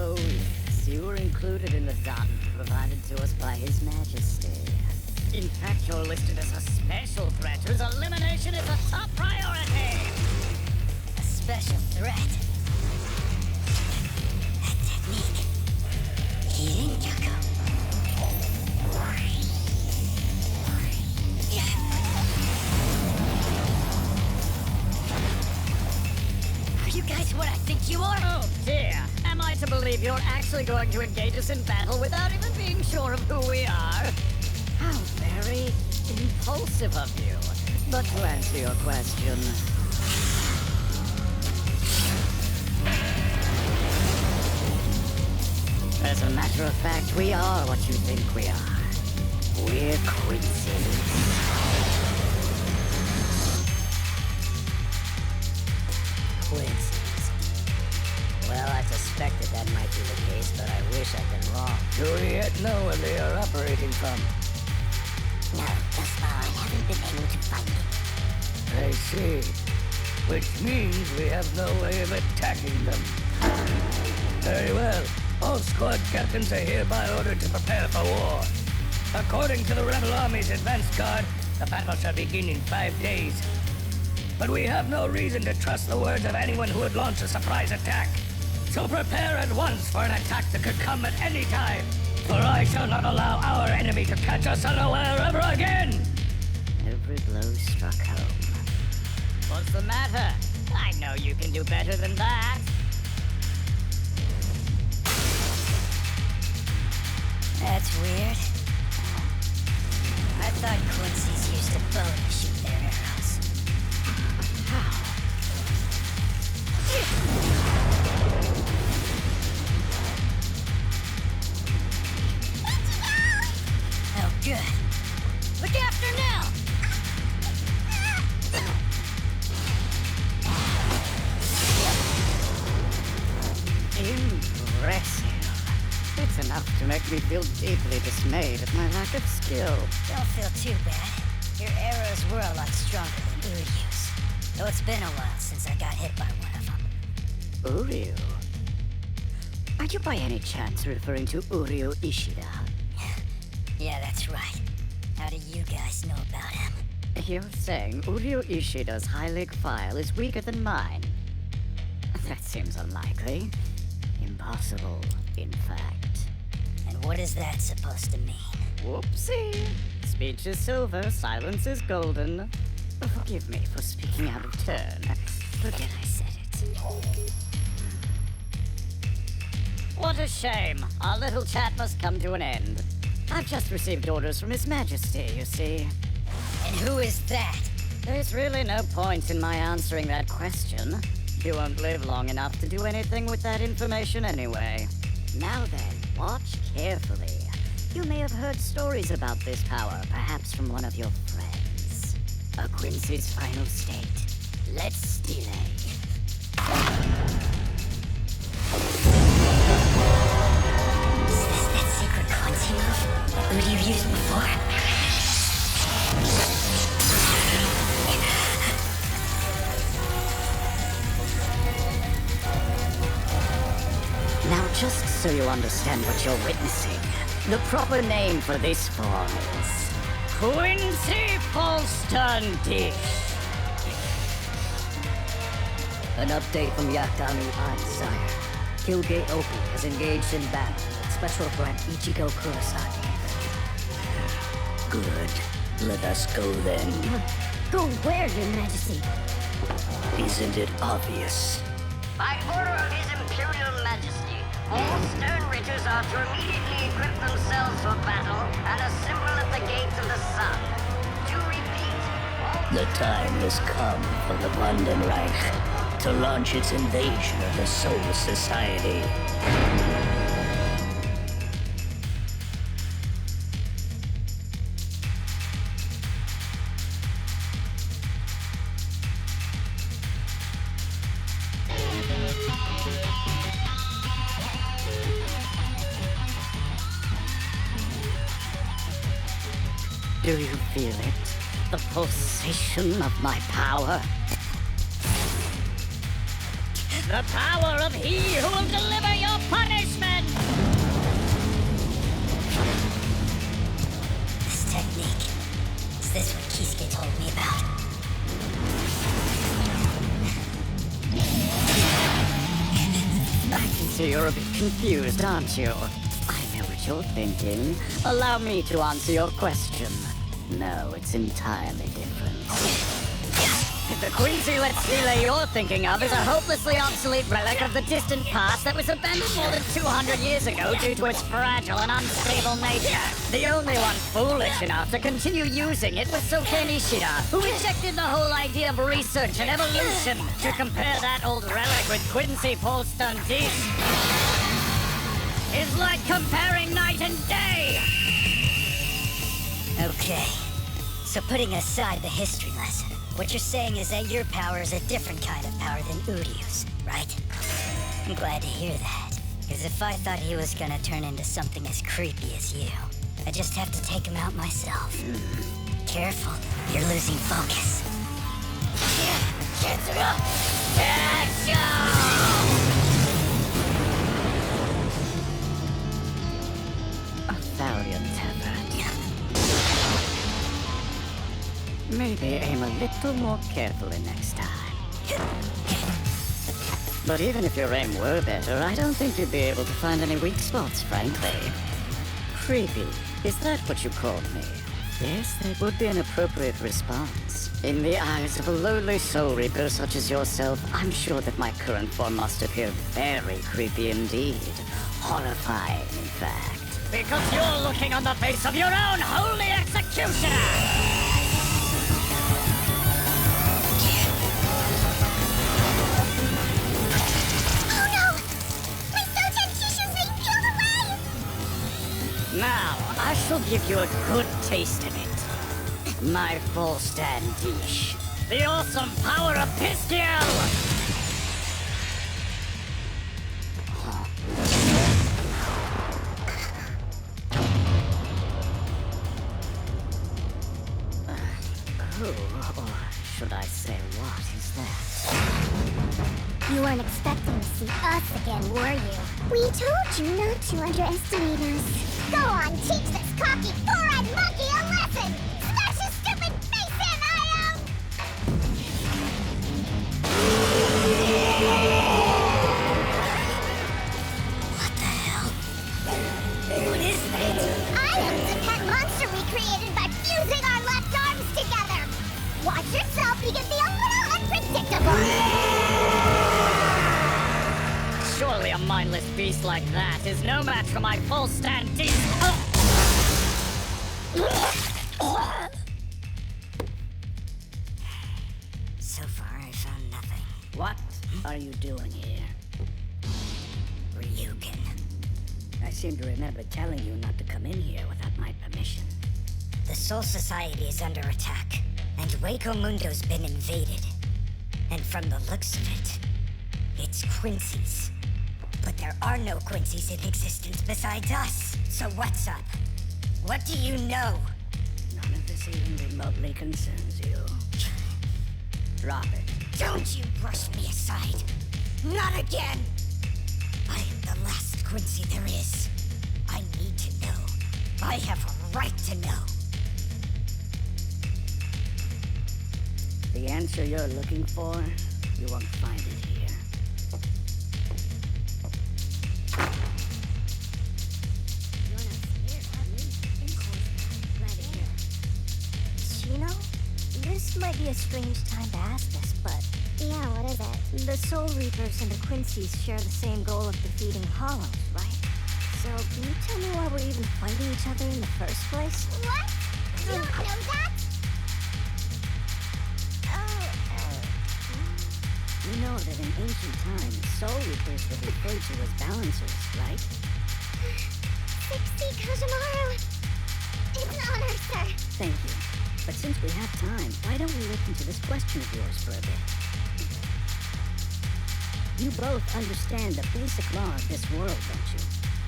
Oh yes, you were included in the dot provided to us by His Majesty. In fact, you're listed as a special threat whose elimination is a top priority! A special threat? That technique. Aizen. Are you guys what I think you are? Oh dear, am I to believe you're actually going to engage us in battle without even being sure of who we are? How very impulsive of you. But to answer your question... As a matter of fact, we are what you think we are. We're quincies. Quincy's. Well, I suspected that might be the case, but I wish I'd been wrong. Do we yet know where they are operating from? No, thus far I haven't been able to find it. I see. Which means we have no way of attacking them. Very well. All squad captains are hereby ordered to prepare for war. According to the Rebel Army's advance guard, the battle shall begin in 5 days. But we have no reason to trust the words of anyone who would launch a surprise attack. So prepare at once for an attack that could come at any time. For I shall not allow our enemy to catch us unaware ever again! Every blow struck home. What's the matter? I know you can do better than that. That's weird. I thought Quincy's used a bow to shoot their arrows. Oh, good. Look after now! Impressive. It's enough to make me feel deeply dismayed at my lack of skill. Don't feel too bad. Your arrows were a lot stronger than Uryu's. Though it's been a while since I got hit by one of them. Uryu? Are you by any chance referring to Uryu Ishida? Yeah, that's right. How do you guys know about him? You're saying Uryu Ishida's high-leg file is weaker than mine? That seems unlikely. Impossible, in fact. And what is that supposed to mean? Whoopsie. Speech is silver, silence is golden. Forgive me for speaking out of turn. Forget I said it. What a shame. Our little chat must come to an end. I've just received orders from His Majesty, you see. And who is that? There's really no point in my answering that question. You won't live long enough to do anything with that information anyway. Now then, watch carefully. You may have heard stories about this power, perhaps from one of your friends. A Quincy's final state. Let's delay. Is this that secret Quincy move that Uryu used before? Now, just so you understand what you're witnessing, the proper name for this form is Quincy Falston Dish. An update from Yakami sire. Killgate Oki has engaged in battle with special threat Ichigo Kurosaki. Good. Let us go then. Go where, Your Majesty? Isn't it obvious? By order of His Imperial Majesty, all stone ritters are to immediately equip themselves for battle and assemble at the gates of the sun. To repeat, the time has come for the Vandenreich to launch its invasion of the Soul Society. Do you feel it? The pulsation of my power? The power of he who will deliver your punishment! Quincy, you're a bit confused, aren't you? I know what you're thinking. Allow me to answer your question. No, it's entirely different. The Quincy Let's Steal you're thinking of is a hopelessly obsolete relic of the distant past that was abandoned more than 200 years ago due to its fragile and unstable nature. The only one foolish enough to continue using it was Soken Ishida, who rejected the whole idea of research and evolution. To compare that old relic with Quincy Paul Stuntis is like comparing night and day! Okay, so putting aside the history lesson, what you're saying is that your power is a different kind of power than Uryu's, right? I'm glad to hear that, because if I thought he was gonna turn into something as creepy as you, I just have to take him out myself. Careful, you're losing focus. A valiant effort. Maybe aim a little more carefully next time. But even if your aim were better, I don't think you'd be able to find any weak spots, frankly. Creepy, is that what you called me? Yes, that would be an appropriate response. In the eyes of a lowly soul reaper such as yourself, I'm sure that my current form must appear very creepy indeed. Horrifying, in fact. Because you're looking on the face of your own holy executioner! Now, I shall give you a good taste of it. My full stand dish. The awesome power of Pistiel! Who, or should I say what, is that? You weren't expecting to see us again, were you? We told you not to underestimate us. Go on, teach this cocky four-eyed monkey a lesson! Smash his stupid face in, Io! What the hell? What is that? Io's a pet monster we created by fusing our left arms together! Watch yourself, you can be a little unpredictable! Surely a mindless beast like that is no match for my full stand dish! So far, I found nothing. What are you doing here? Ryukin. I seem to remember telling you not to come in here without my permission. The Soul Society is under attack, and Waco Mundo's been invaded. And from the looks of it, it's Quincy's. But there are no Quincy's in existence besides us. So what's up? What do you know? None of this even remotely concerns you. Drop it. Don't you brush me aside. Not again! I am the last Quincy there is. I need to know. I have a right to know. The answer you're looking for, you won't find it here. Chino? This might be a strange time to ask this, but... Yeah, what is it? The Soul Reapers and the Quincy's share the same goal of defeating Hollows, right? So, can you tell me why we're even fighting each other in the first place? What? You don't know that? You know that in ancient times, Soul Reapers were referred to as balancers, right? 60 Kojimaru! It's an honor, sir. Thank you. But since we have time, why don't we look into this question of yours for a bit? You both understand the basic law of this world, don't you?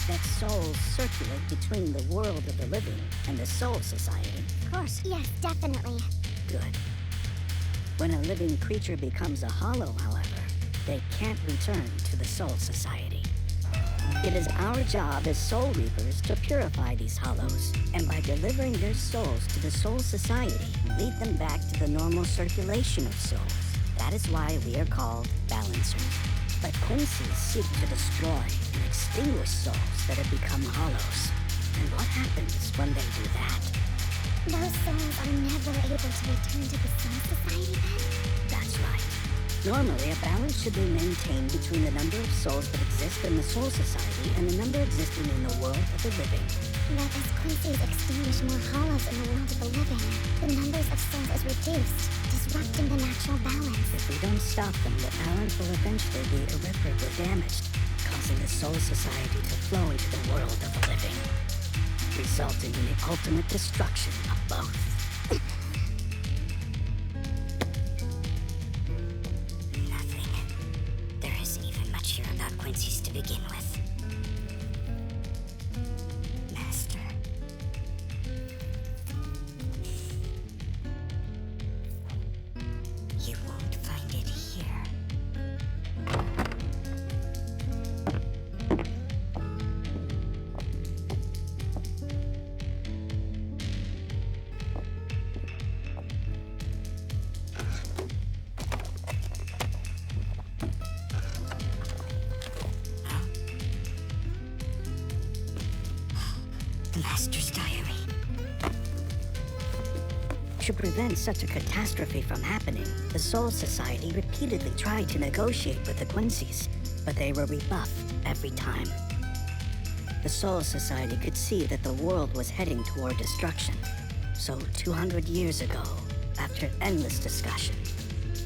That souls circulate between the world of the living and the Soul Society. Of course. Yes, definitely. Good. When a living creature becomes a hollow, however, they can't return to the Soul Society. It is our job as Soul Reapers to purify these hollows, and by delivering their souls to the Soul Society, lead them back to the normal circulation of souls. That is why we are called balancers. But Quincy's seek to destroy distinguished souls that have become hollows. And what happens when they do that? Those souls are never able to return to the Soul Society then? That's right. Normally, a balance should be maintained between the number of souls that exist in the Soul Society and the number existing in the world of the living. But as Quincy's extinguish more hollows in the world of the living, the numbers of souls is reduced, disrupting the natural balance. If we don't stop them, the balance will eventually be irreparably damaged, causing the Soul Society to flow into the world of the living, resulting in the ultimate destruction of both. Nothing. There isn't even much here about Quincy's to begin with. Master. You won't find it here. The Master's diary. To prevent such a catastrophe from happening, the Soul Society repeatedly tried to negotiate with the Quincy's, but they were rebuffed every time. The Soul Society could see that the world was heading toward destruction. So 200 years ago, after endless discussion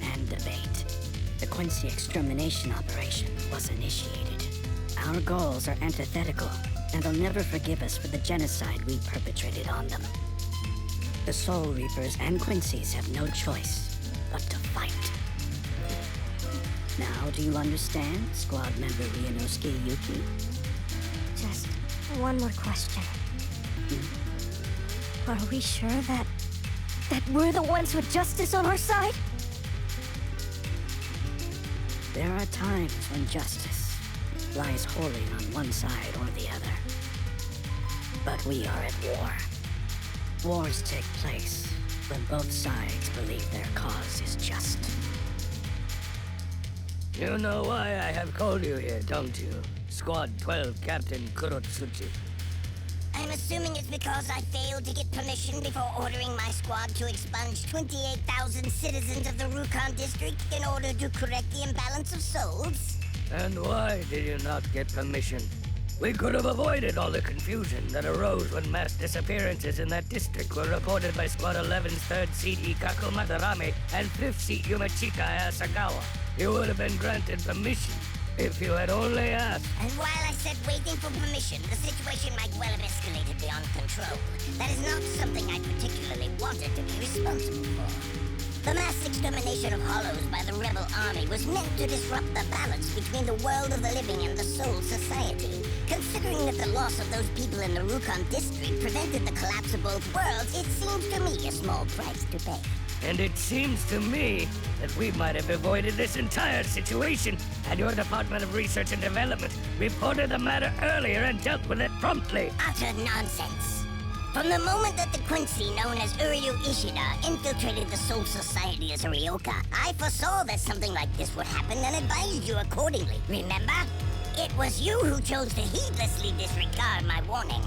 and debate, the Quincy extermination operation was initiated. Our goals are antithetical, and they'll never forgive us for the genocide we perpetrated on them. The Soul Reapers and Quincy's have no choice but to fight. Now, do you understand, squad member Ryunosuke Yuki? Just one more question. Are we sure that we're the ones with justice on our side? There are times when justice lies wholly on one side or the other. But we are at war. Wars take place when both sides believe their cause is just. You know why I have called you here, don't you? Squad 12 Captain Kurotsuchi. I'm assuming it's because I failed to get permission before ordering my squad to expunge 28,000 citizens of the Rukon district in order to correct the imbalance of souls? And why did you not get permission? We could have avoided all the confusion that arose when mass disappearances in that district were reported by Squad 11's 3rd seat Ikako Madarame and 5th seat Yumachika Asakawa. You would have been granted permission if you had only asked. And while I said waiting for permission, the situation might well have escalated beyond control. That is not something I particularly wanted to be responsible for. The mass extermination of Hollows by the rebel army was meant to disrupt the balance between the world of the living and the Soul Society. Considering that the loss of those people in the Rukon district prevented the collapse of both worlds, it seems to me a small price to pay. And it seems to me that we might have avoided this entire situation had your Department of Research and Development reported the matter earlier and dealt with it promptly. Utter nonsense. From the moment that the Quincy, known as Uryu Ishida, infiltrated the Soul Society as a Ryoka, I foresaw that something like this would happen and advised you accordingly. Remember? It was you who chose to heedlessly disregard my warning.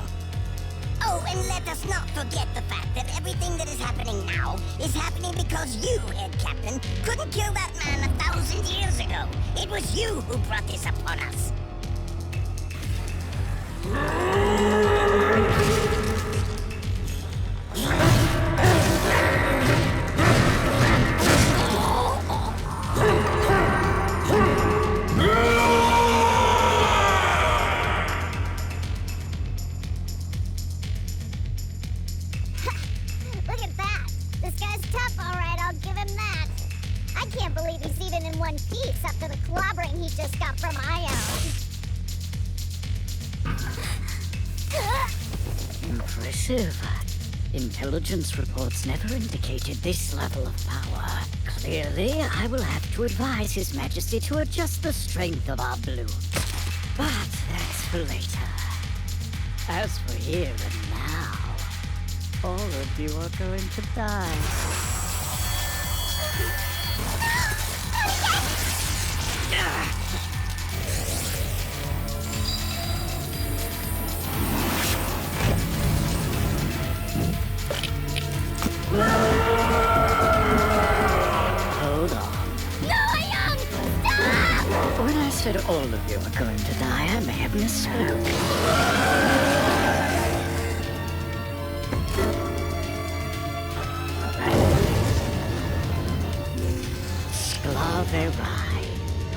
Oh, and let us not forget the fact that everything that is happening now is happening because you, Head Captain, couldn't kill that man 1,000 years ago. It was you who brought this upon us. Look at that! This guy's tough, alright, I'll give him that. I can't believe he's even in one piece after the clobbering he just got from Ion. Impressive. Intelligence reports never indicated this level of power. Clearly, I will have to advise His Majesty to adjust the strength of our blue. But that's for later. As for here and now, all of you are going to die. All of you are going to die. I may have misspoke. Sclaverai.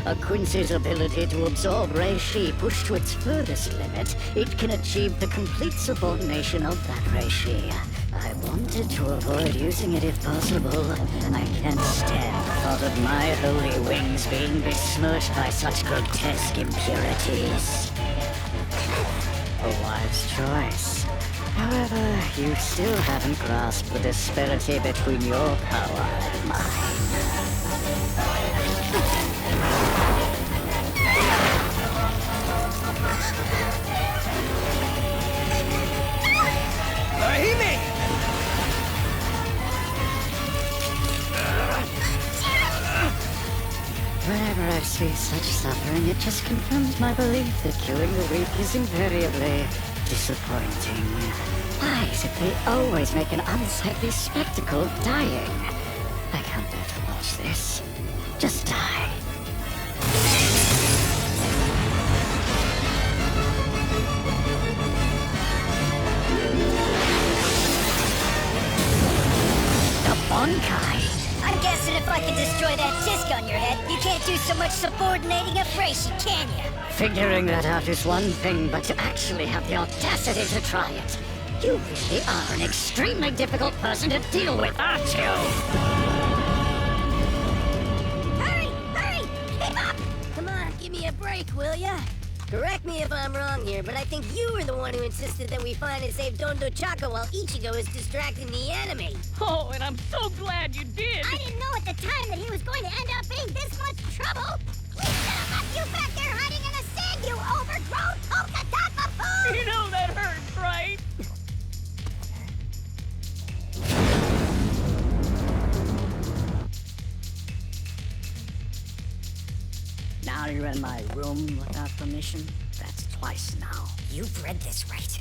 A quincy's ability to absorb reishi pushed to its furthest limit, it can achieve the complete subordination of that reishi. I wanted to avoid using it if possible. I can't stand the thought of my holy wings being besmirched by such grotesque impurities. A wise choice. However, you still haven't grasped the disparity between your power and mine. Whenever I see such suffering, it just confirms my belief that killing the weak is invariably disappointing. Why is it they always make an unsightly spectacle of dying? I can't bear to watch this. Just die. The bankai. I'm guessing if I can destroy that disc on your head, you can't do so much subordinating of reishi, can you? Figuring that out is one thing, but to actually have the audacity to try it. You really are an extremely difficult person to deal with, aren't you? Hurry! Hurry! Keep up! Come on, give me a break, will ya? Correct me if I'm wrong here, but I think you were the one who insisted that we find and save Don Chako while Ichigo is distracting the enemy. Oh, and I'm so glad you did! I didn't know at the time that he was going to end up in this much trouble. We should have left you back there hiding in the sand, you overgrown polka dot buffoon! You know that hurts, right? Now you're in my room without permission? That's twice now. You've read this right.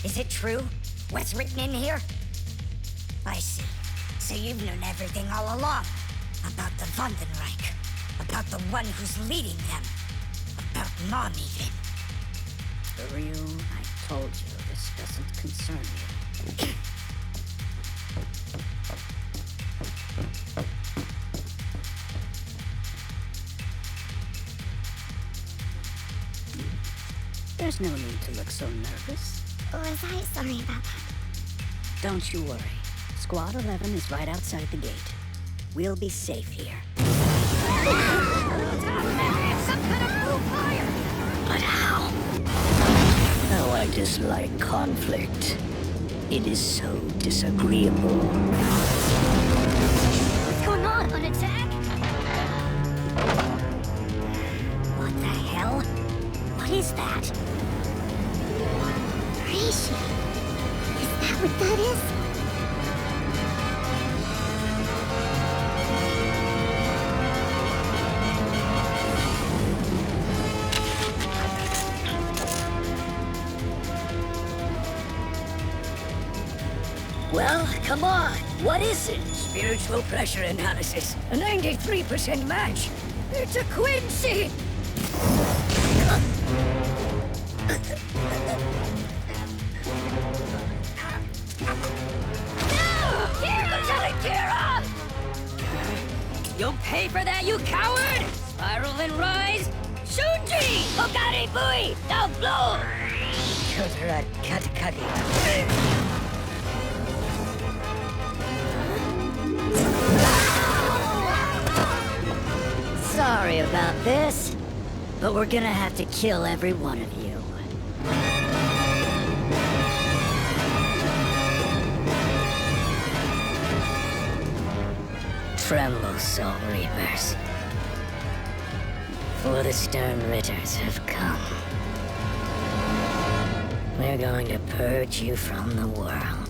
Is it true? What's written in here? I see. So you've known everything all along. About the Vandenreich. About the one who's leading them. About Mom even. For you, I told you this doesn't concern you. There's no need to look so nervous. Was I sorry about that? Don't you worry. Squad 11 is right outside the gate. We'll be safe here. But how? How I dislike conflict. It is so disagreeable. What's going on? An attack? What the hell? What is that? Reishi. Is that what that is? Well, come on. What is it? Spiritual pressure analysis. A 93% match. It's a quincy! Kira! You'll pay for that, you coward! Spiral and rise! Shunji! Hokari Bui! Now blow! Kotara Katakagi. Sorry about this, but we're gonna have to kill every one of you. Tremble, Soul Reapers. For the stern Ritters have come. We're going to purge you from the world.